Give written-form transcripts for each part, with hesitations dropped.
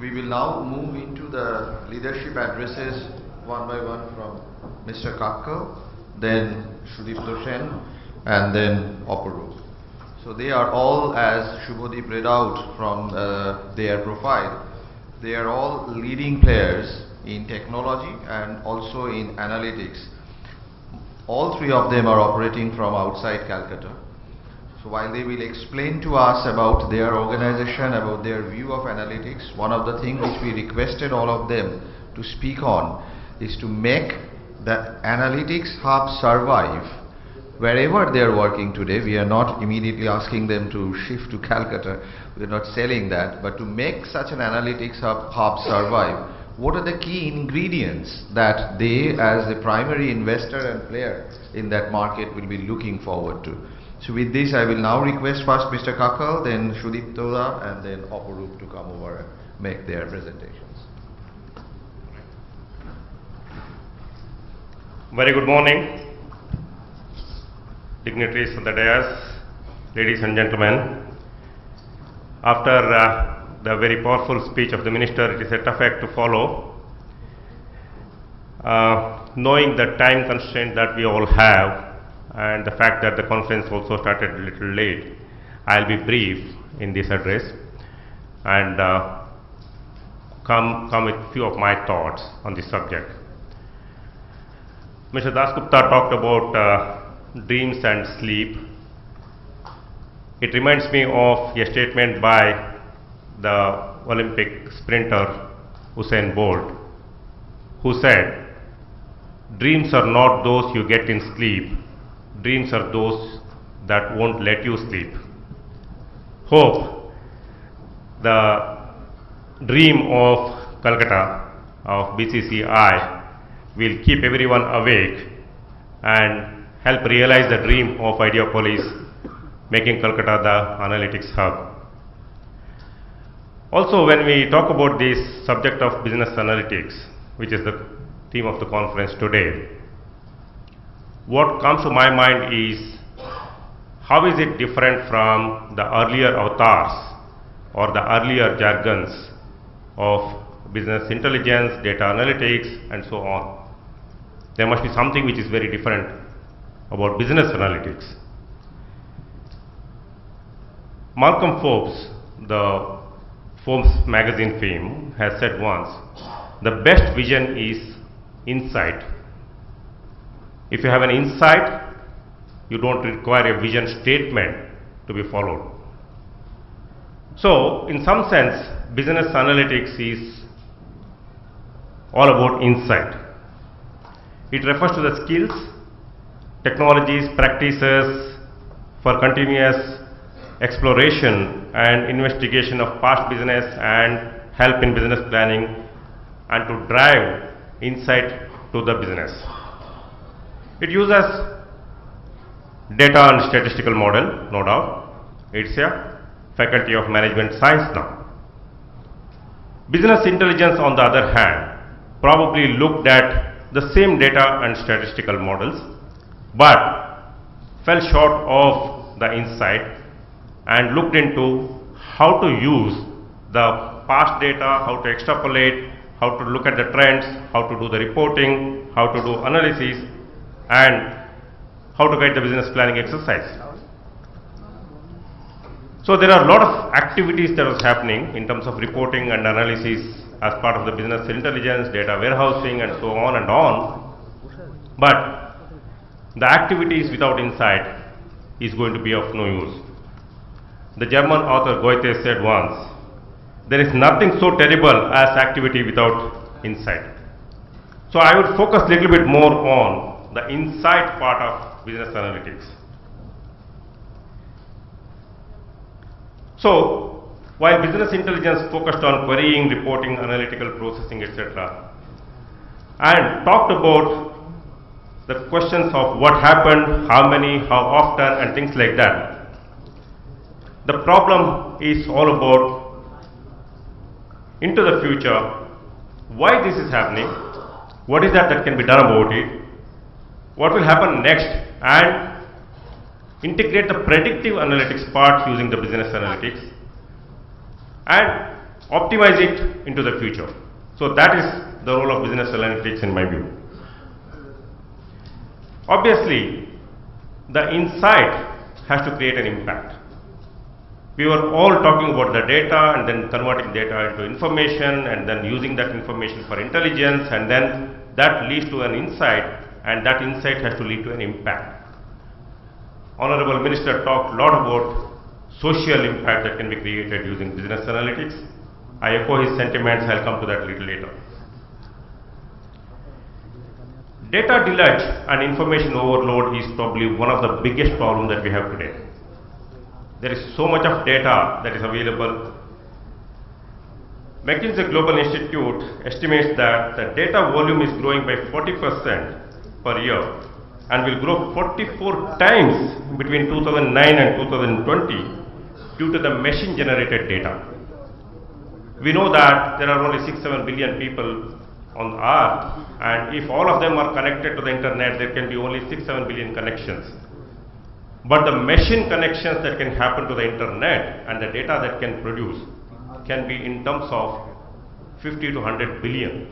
we will now move into the leadership addresses one by one from Mr. Kakkal, then Sudipto Sen, and then Aparup. So they are all, as Shubhadeep read out from their profile, they are all leading players in technology and also in analytics. All three of them are operating from outside Calcutta. So while they will explain to us about their organization, about their view of analytics, one of the things which we requested all of them to speak on is to make the analytics hub survive wherever they are working today. We are not immediately asking them to shift to Calcutta. We are not selling that. But to make such an analytics hub survive, what are the key ingredients that they, as the primary investor and player in that market, will be looking forward to? So with this, I will now request first Mr. Kakkal, then Sudipto, and then Aparup to come over and make their presentations. Very good morning, dignitaries of the dais, ladies and gentlemen. After the very powerful speech of the minister, it is a tough act to follow. Knowing the time constraint that we all have, and the fact that the conference also started a little late, I'll be brief in this address and come with a few of my thoughts on this subject. Mr. Dasgupta talked about dreams and sleep. It reminds me of a statement by the Olympic sprinter Usain Bolt, who said, "Dreams are not those you get in sleep. Dreams are those that won't let you sleep." Hope the dream of Calcutta, of BCCI, will keep everyone awake and help realize the dream of Ideopolis, making Calcutta the analytics hub. Also, when we talk about this subject of business analytics, which is the theme of the conference today, what comes to my mind is, how is it different from the earlier avatars or the earlier jargons of business intelligence, data analytics, and so on? There must be something which is very different about business analytics. Malcolm Forbes, the Forbes magazine fame, has said once, the best vision is insight. If you have an insight, you don't require a vision statement to be followed. So, in some sense, business analytics is all about insight. It refers to the skills, technologies, practices for continuous exploration and investigation of past business and help in business planning and to drive insight to the business. It uses data and statistical model, no doubt. It's a faculty of management science now. Business intelligence, on the other hand, probably looked at the same data and statistical models, but fell short of the insight and looked into how to use the past data, how to extrapolate, how to look at the trends, how to do the reporting, how to do analysis, and how to guide the business planning exercise. So there are a lot of activities that was happening in terms of reporting and analysis as part of the business intelligence, data warehousing, and so on and on. But the activities without insight is going to be of no use. The German author Goethe said once, there is nothing so terrible as activity without insight. So I would focus a little bit more on the insight part of business analytics. So, while business intelligence focused on querying, reporting, analytical processing, etc., and talked about the questions of what happened, how many, how often, and things like that, the problem is all about into the future, why this is happening, what is that can be done about it, what will happen next, and integrate the predictive analytics part using the business analytics, and optimize it into the future. So that is the role of business analytics in my view. Obviously, the insight has to create an impact. We were all talking about the data and then converting data into information and then using that information for intelligence, and then that leads to an insight, and that insight has to lead to an impact. Honorable Minister talked a lot about social impact that can be created using business analytics. I echo his sentiments. I'll come to that a little later. Data deluge and information overload is probably one of the biggest problems that we have today. There is so much of data that is available. McKinsey Global Institute estimates that the data volume is growing by 40% per year and will grow 44 times between 2009 and 2020 due to the machine generated data. We know that there are only 6-7 billion people on earth, and if all of them are connected to the internet, there can be only 6-7 billion connections. But the machine connections that can happen to the internet and the data that can produce can be in terms of 50 to 100 billion.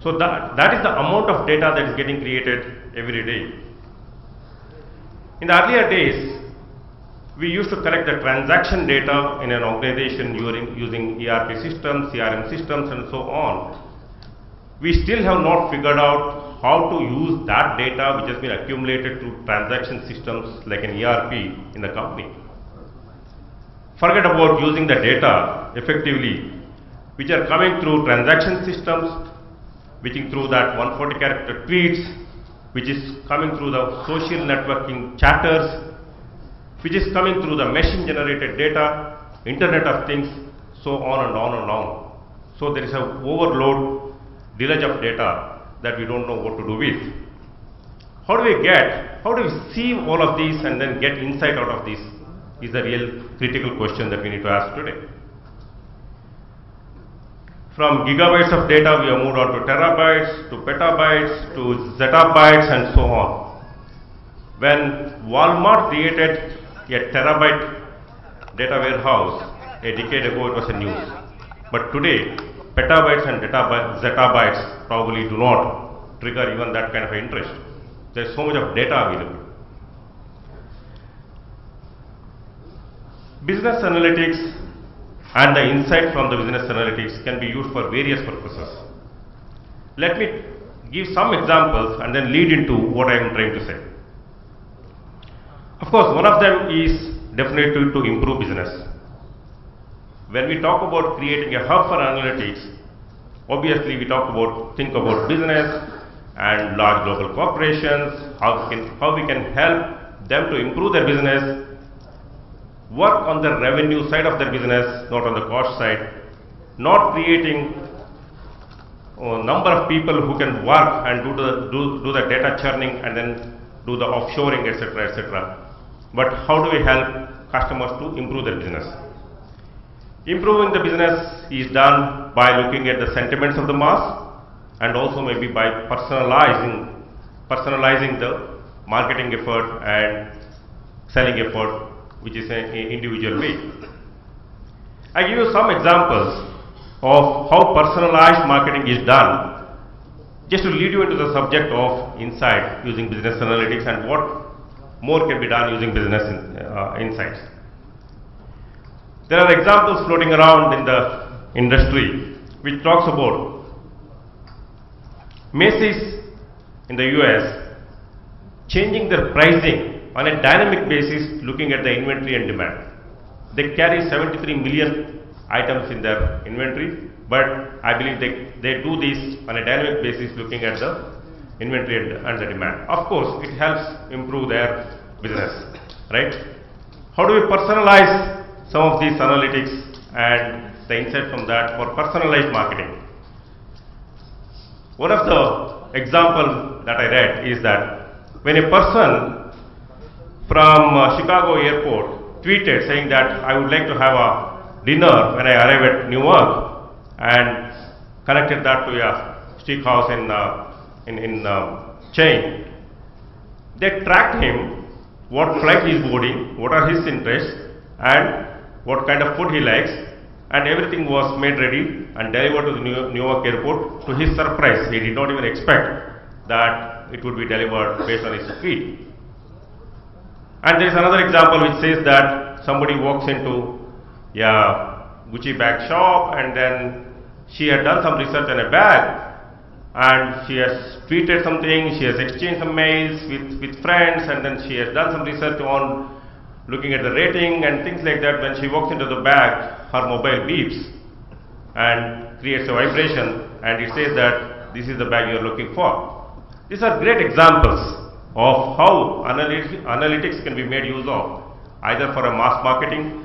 So that is the amount of data that is getting created every day. In the earlier days, we used to collect the transaction data in an organization using ERP systems, CRM systems, and so on. We still have not figured out how to use that data which has been accumulated through transaction systems like an ERP in the company. Forget about using the data effectively, which are coming through transaction systems, which is through that 140 character tweets, which is coming through the social networking chatters, which is coming through the machine generated data, Internet of Things, so on and on and on. So there is an overload, deluge of data that we don't know what to do with. How do we see all of these and then get insight out of this is the real critical question that we need to ask today. From gigabytes of data, we have moved on to terabytes, to petabytes, to zettabytes, and so on. When Walmart created a terabyte data warehouse a decade ago, it was a news. But today, petabytes and zettabytes probably do not trigger even that kind of interest. There is so much of data available. Business analytics and the insight from the business analytics can be used for various purposes. Let me give some examples and then lead into what I am trying to say. Of course, one of them is definitely to improve business. When we talk about creating a hub for analytics, obviously we think about business and large global corporations, how we can help them to improve their business, work on the revenue side of their business, not on the cost side, not creating a number of people who can work and do the data churning and then do the offshoring, etc., etc. But how do we help customers to improve their business? Improving the business is done by looking at the sentiments of the mass and also maybe by personalizing the marketing effort and selling effort, which is an individual way. I give you some examples of how personalized marketing is done, just to lead you into the subject of insight using business analytics and what more can be done using business insights. There are examples floating around in the industry which talks about Macy's in the US changing their pricing on a dynamic basis, looking at the inventory and demand. They carry 73 million items in their inventory, but I believe they do this on a dynamic basis, looking at the inventory and the demand. Of course, it helps improve their business, right? How do we personalize some of these analytics and the insight from that for personalized marketing? One of the examples that I read is that when a person from Chicago airport tweeted saying that I would like to have a dinner when I arrive at Newark, and connected that to a steakhouse in chain, they tracked him, what flight he is boarding, what are his interests, and what kind of food he likes, and everything was made ready and delivered to the Newark airport. To his surprise, he did not even expect that it would be delivered based on his speed. And there is another example which says that somebody walks into a Gucci bag shop, and then she had done some research on a bag, and she has tweeted something, she has exchanged some mails with friends, and then she has done some research on looking at the rating and things like that. When she walks into the bag, her mobile beeps and creates a vibration, and it says that this is the bag you are looking for. These are great examples of how analytics can be made use of, either for a mass marketing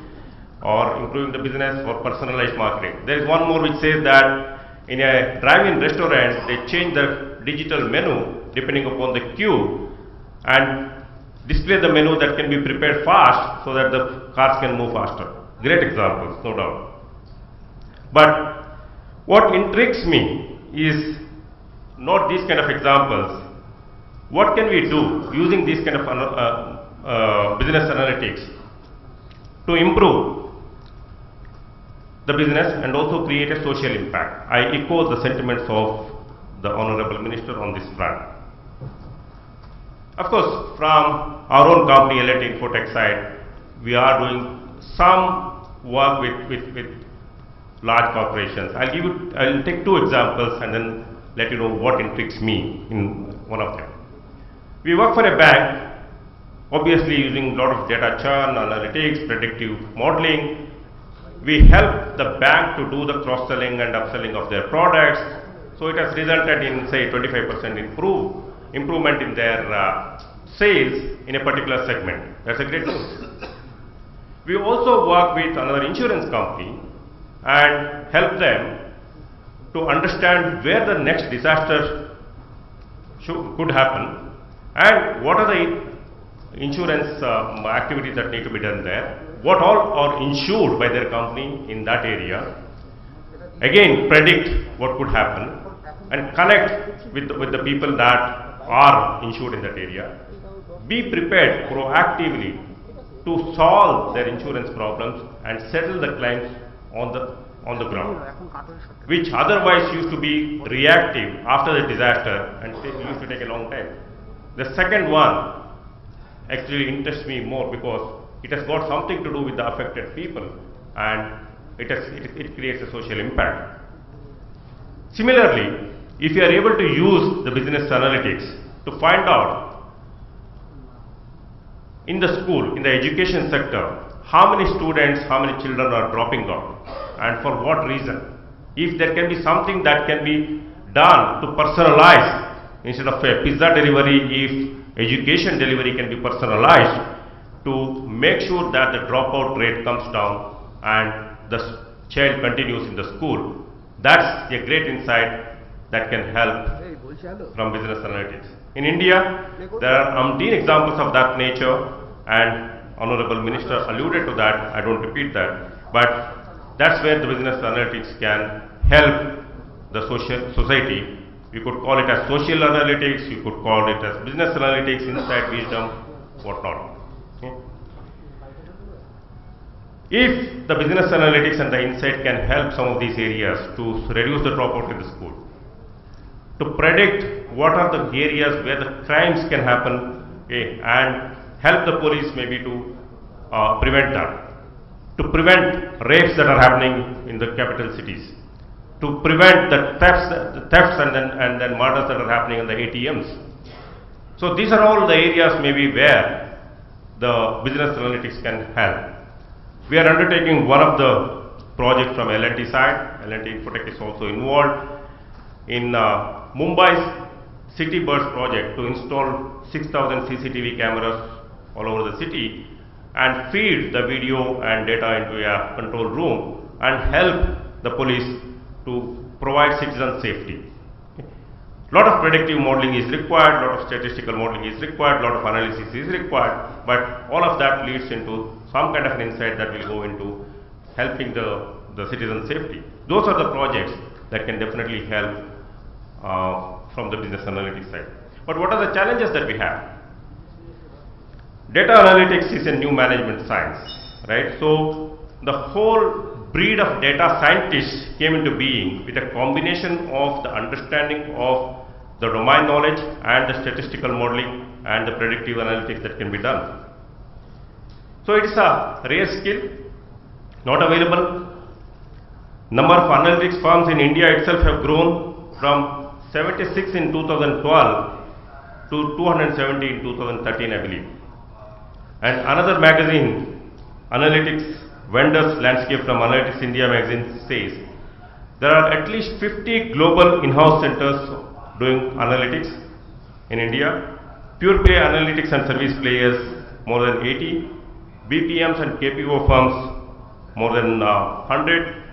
or improving the business or personalized marketing. There is one more which says that in a drive-in restaurant, they change the digital menu depending upon the queue and display the menu that can be prepared fast so that the cars can move faster. Great examples, no doubt. But what intrigues me is not these kind of examples. What can we do using these kind of business analytics to improve the business and also create a social impact? I echo the sentiments of the Honorable Minister on this front. Of course, from our own company, L&T Infotech side, we are doing some work with large corporations. I'll take two examples and then let you know what intrigues me in one of them. We work for a bank, obviously using a lot of data churn, analytics, predictive modeling. We help the bank to do the cross-selling and upselling of their products. So it has resulted in, say, 25% improvement in their sales in a particular segment. That's a great news. We also work with another insurance company and help them to understand where the next disaster could happen and what are the insurance activities that need to be done there, what all are insured by their company in that area, again predict what could happen and connect with the people that are insured in that area, be prepared proactively to solve their insurance problems and settle the claims on the ground, which otherwise used to be reactive after the disaster and used to take a long time. The second one actually interests me more because it has got something to do with the affected people and it creates a social impact. Similarly, if you are able to use the business analytics to find out in the school, in the education sector, how many students, how many children are dropping out and for what reason. If there can be something that can be done to personalize instead of a pizza delivery, if education delivery can be personalized to make sure that the dropout rate comes down and the child continues in the school, that's a great insight that can help from business analytics. In India, there are umpteen examples of that nature and Honorable Minister alluded to that. I don't repeat that, but that's where the business analytics can help the society. You could call it as social analytics, you could call it as business analytics, insight, wisdom, whatnot. Okay. If the business analytics and the insight can help some of these areas to reduce the dropout in the school, to predict what are the areas where the crimes can happen, okay, and help the police maybe to prevent that, to prevent rapes that are happening in the capital cities, to prevent the thefts and then murders that are happening in the ATMs. So these are all the areas maybe where the business analytics can help. We are undertaking one of the projects from L&T side. L&T Infotech is also involved in Mumbai's City Burst project to install 6,000 CCTV cameras all over the city and feed the video and data into a control room and help the police to provide citizen safety. A lot of predictive modeling is required, a lot of statistical modeling is required, a lot of analysis is required, but all of that leads into some kind of an insight that will go into helping the citizen safety. Those are the projects that can definitely help from the business analytics side. But what are the challenges that we have? Data analytics is a new management science, right? So the whole breed of data scientists came into being with a combination of the understanding of the domain knowledge and the statistical modeling and the predictive analytics that can be done. So it is a rare skill, not available. Number of analytics firms in India itself have grown from 76 in 2012 to 270 in 2013, I believe. And another magazine, Analytics Vendors Landscape from Analytics India magazine, says there are at least 50 global in-house centers doing analytics in India, pure play analytics and service players more than 80, BPMs and KPO firms more than 100,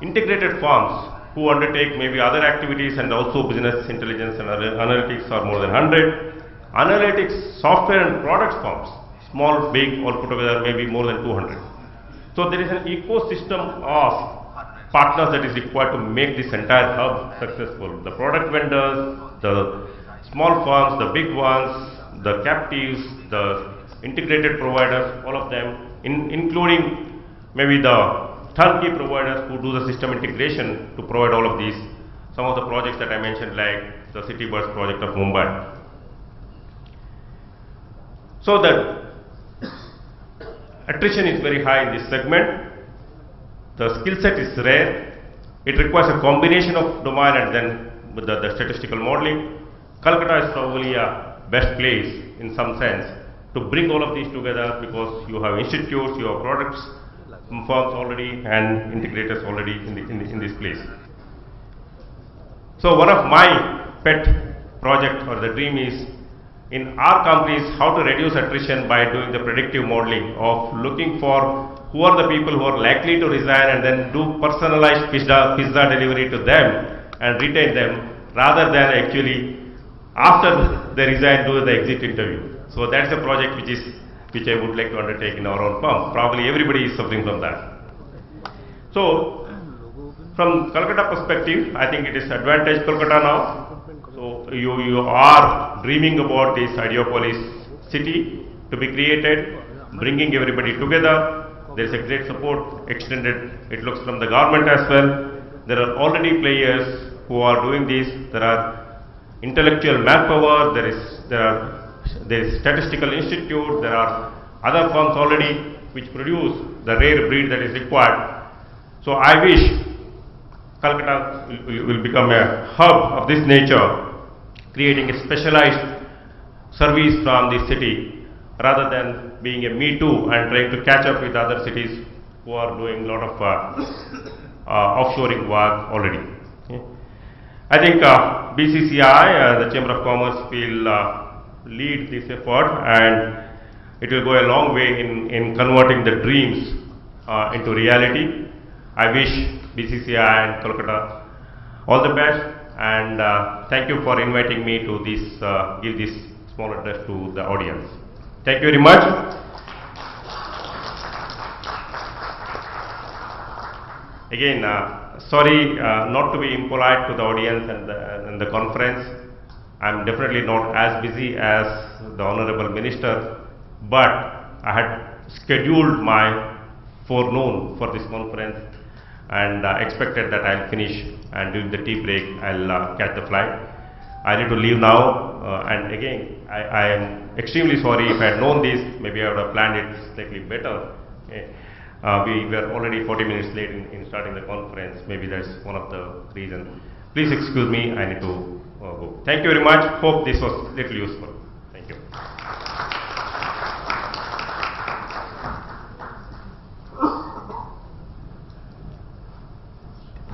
integrated firms who undertake maybe other activities and also business intelligence and analytics are more than 100, analytics software and product firms, small, big, all put together maybe more than 200. So there is an ecosystem of partners that is required to make this entire hub successful. The product vendors, the small firms, the big ones, the captives, the integrated providers, all of them, including maybe the turnkey providers who do the system integration to provide all of these. Some of the projects that I mentioned, like the Citybus project of Mumbai. So the attrition is very high in this segment. The skill set is rare. It requires a combination of domain and then with the statistical modeling. Calcutta is probably a best place in some sense to bring all of these together, because you have institutes, you have products, firms already and integrators already in this place. So one of my pet project or the dream is in our companies how to reduce attrition by doing the predictive modeling of looking for who are the people who are likely to resign and then do personalized pizza delivery to them and retain them, rather than actually after they resign do the exit interview. So that's a project which I would like to undertake in our own firm. Probably everybody is suffering from that. So from Calcutta perspective, I think it is advantage Calcutta now. So you are dreaming about this Ideopolis city to be created, bringing everybody together. There is a great support extended, it looks, from the government as well. There are already players who are doing this. There are intellectual manpower, there is statistical institute, there are other firms already which produce the rare breed that is required. So I wish Calcutta will become a hub of this nature, creating a specialized service from the city rather than being a me too and trying to catch up with other cities who are doing a lot of offshoring work already. Okay. I think BCCI, the Chamber of Commerce, will lead this effort, and it will go a long way in converting the dreams into reality. I wish BCCI and Calcutta all the best, and thank you for inviting me to this give this small address to the audience. Thank you very much. Again, sorry not to be impolite to the audience and the conference. I'm definitely not as busy as the Honorable Minister, but I had scheduled my forenoon for this conference and expected that I'll finish, and during the tea break I'll catch the flight. I need to leave now, and again I am extremely sorry. If I had known this, maybe I would have planned it slightly better. Okay. We were already 40 minutes late in starting the conference. Maybe that's one of the reasons. Please excuse me, I need to go. Thank you very much. Hope this was little useful. Thank you.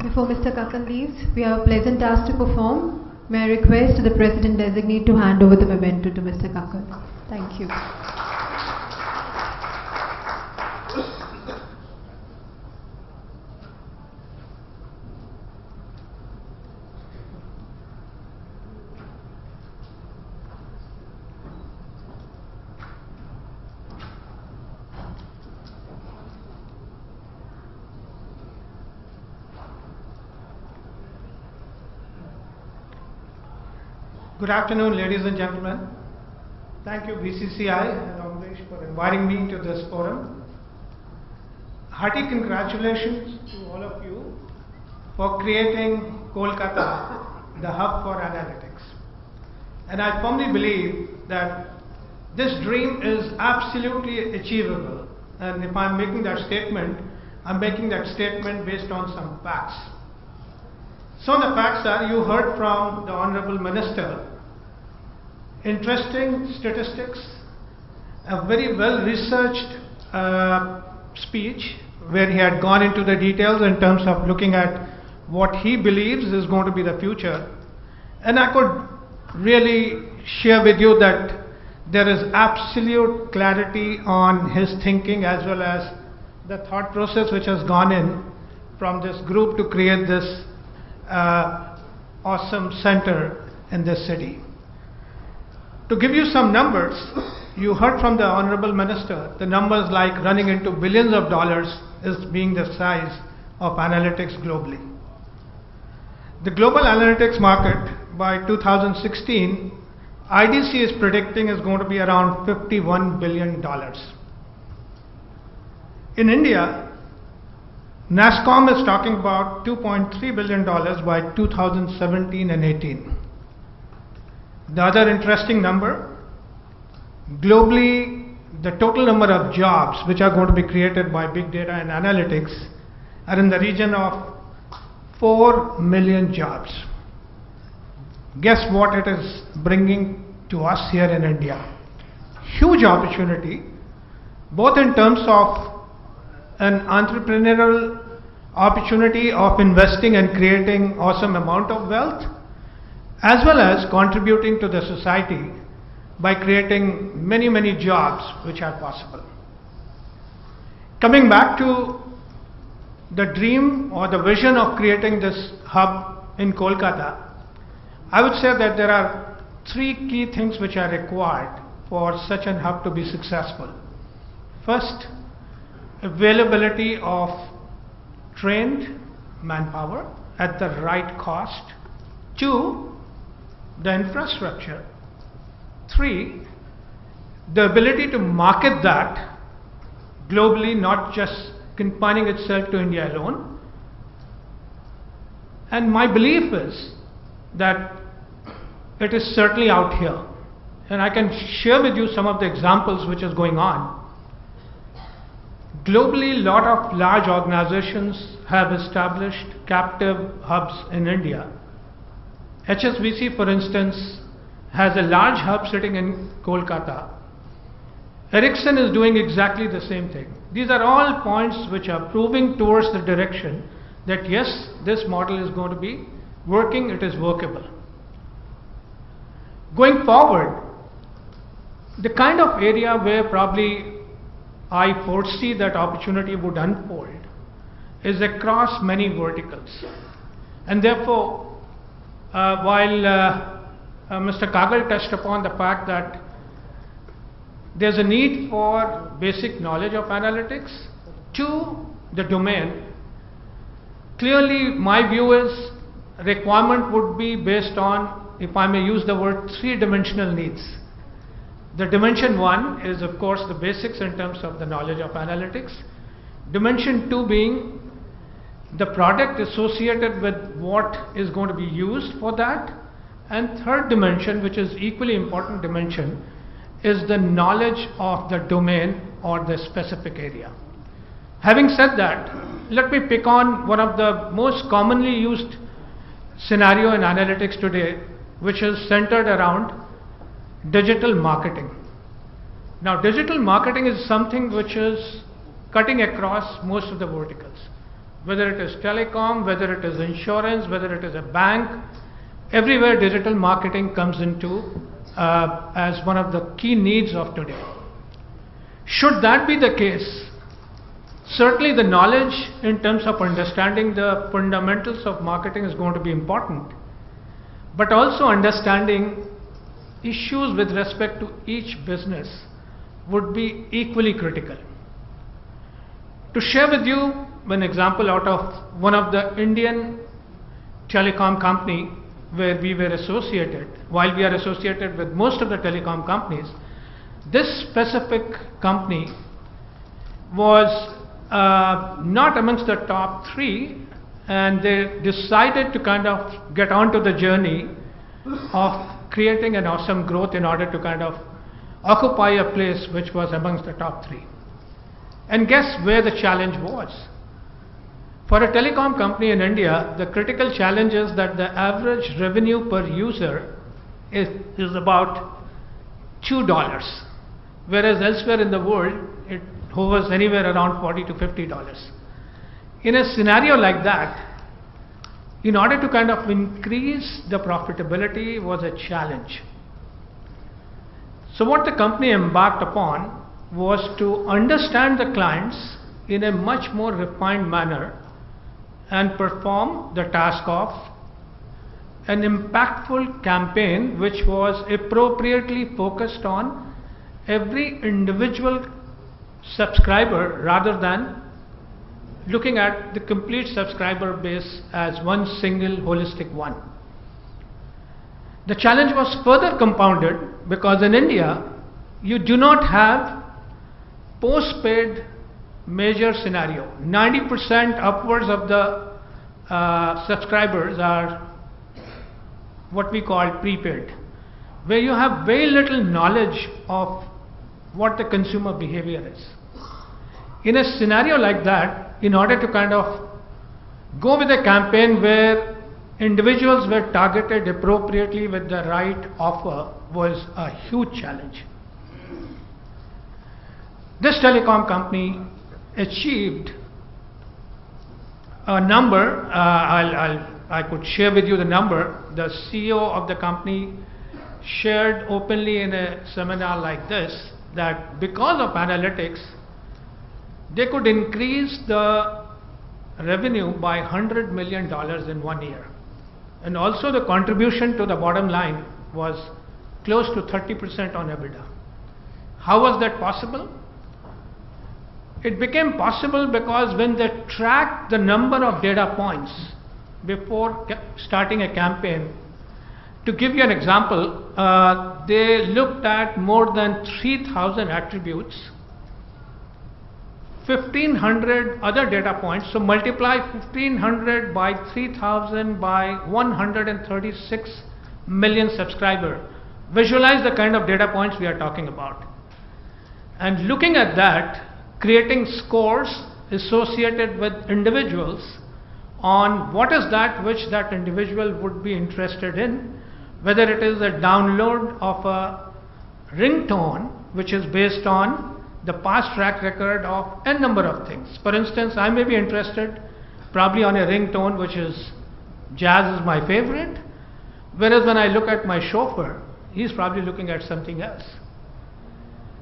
Before Mr. Kakkal leaves, we have a pleasant task to perform. May I request the President Designate to hand over the memento to Mr. Kakkal. Thank you. Good afternoon, ladies and gentlemen. Thank you, BCCI and Amresh, for inviting me to this forum. hearty congratulations to all of you for creating Kolkata, the hub for analytics. And I firmly believe that this dream is absolutely achievable. And if I'm making that statement, I'm making that statement based on some facts. Some of the facts are, you heard from the Honorable Minister, interesting statistics, a very well researched speech where he had gone into the details in terms of looking at what he believes is going to be the future. And I could really share with you that there is absolute clarity on his thinking as well as the thought process which has gone in from this group to create this awesome center in this city. To give you some numbers, you heard from the Honorable Minister, the numbers like running into billions of dollars is being the size of analytics globally. The global analytics market by 2016, IDC is predicting is going to be around $51 billion. In India, NASSCOM is talking about $2.3 billion by 2017 and 18. The other interesting number, globally, the total number of jobs which are going to be created by big data and analytics are in the region of 4 million jobs. Guess what it is bringing to us here in India? Huge opportunity, both in terms of an entrepreneurial opportunity of investing and creating awesome amount of wealth, as well as contributing to the society by creating many, many jobs which are possible. Coming back to the dream or the vision of creating this hub in Kolkata, I would say that there are 3 key things which are required for such an hub to be successful. First, availability of trained manpower at the right cost. 2, the infrastructure. 3, the ability to market that globally, not just confining itself to India alone. And my belief is that it is certainly out here. And I can share with you some of the examples which is going on. Globally, a lot of large organizations have established captive hubs in India. HSBC, for instance, has a large hub sitting in Kolkata. Ericsson is doing exactly the same thing. These are all points which are proving towards the direction that yes, this model is going to be working, it is workable. Going forward, the kind of area where probably I foresee that opportunity would unfold is across many verticals. And therefore, while Mr. Kagal touched upon the fact that there's a need for basic knowledge of analytics to the domain, clearly my view is requirement would be based on, if I may use the word, 3-dimensional needs. The dimension 1 is of course the basics in terms of the knowledge of analytics. Dimension 2 being the product associated with what is going to be used for that. And third dimension, which is equally important dimension, is the knowledge of the domain or the specific area. Having said that, let me pick on one of the most commonly used scenario in analytics today, which is centered around digital marketing. Now, digital marketing is something which is cutting across most of the verticals. Whether it is telecom, whether it is insurance, whether it is a bank, everywhere digital marketing comes into as one of the key needs of today. Should that be the case, certainly the knowledge in terms of understanding the fundamentals of marketing is going to be important, but also understanding issues with respect to each business would be equally critical. To share with you an example out of one of the Indian telecom company where we were associated, while we are associated with most of the telecom companies, this specific company was not amongst the top 3, and they decided to kind of get onto the journey of creating an awesome growth in order to kind of occupy a place which was amongst the top 3. And guess where the challenge was? For a telecom company in India, the critical challenge is that the average revenue per user is about $2, whereas elsewhere in the world it hovers anywhere around $40 to $50. In a scenario like that, in order to kind of increase the profitability was a challenge. So what the company embarked upon was to understand the clients in a much more refined manner and perform the task of an impactful campaign which was appropriately focused on every individual subscriber rather than looking at the complete subscriber base as one single holistic one. The challenge was further compounded because in India you do not have post-paid major scenario. 90% upwards of the subscribers are what we call prepaid, where you have very little knowledge of what the consumer behavior is. In a scenario like that, in order to kind of go with a campaign where individuals were targeted appropriately with the right offer was a huge challenge. This telecom company achieved a number, I could share with you the number. The CEO of the company shared openly in a seminar like this that because of analytics, they could increase the revenue by $100 million in 1 year. And also the contribution to the bottom line was close to 30% on EBITDA. How was that possible? It became possible because when they tracked the number of data points before starting a campaign, to give you an example, they looked at more than 3,000 attributes, 1,500 other data points. So multiply 1,500 by 3,000 by 136 million subscribers. Visualize the kind of data points we are talking about. And looking at that, creating scores associated with individuals on what is that which that individual would be interested in, whether it is a download of a ringtone which is based on the past track record of n number of things. For instance, I may be interested probably on a ringtone which is jazz is my favorite, whereas when I look at my chauffeur, he's probably looking at something else.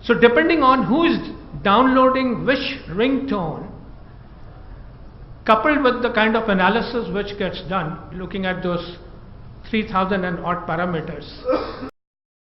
So depending on who is downloading which ringtone, coupled with the kind of analysis which gets done, looking at those 3,000 and odd parameters,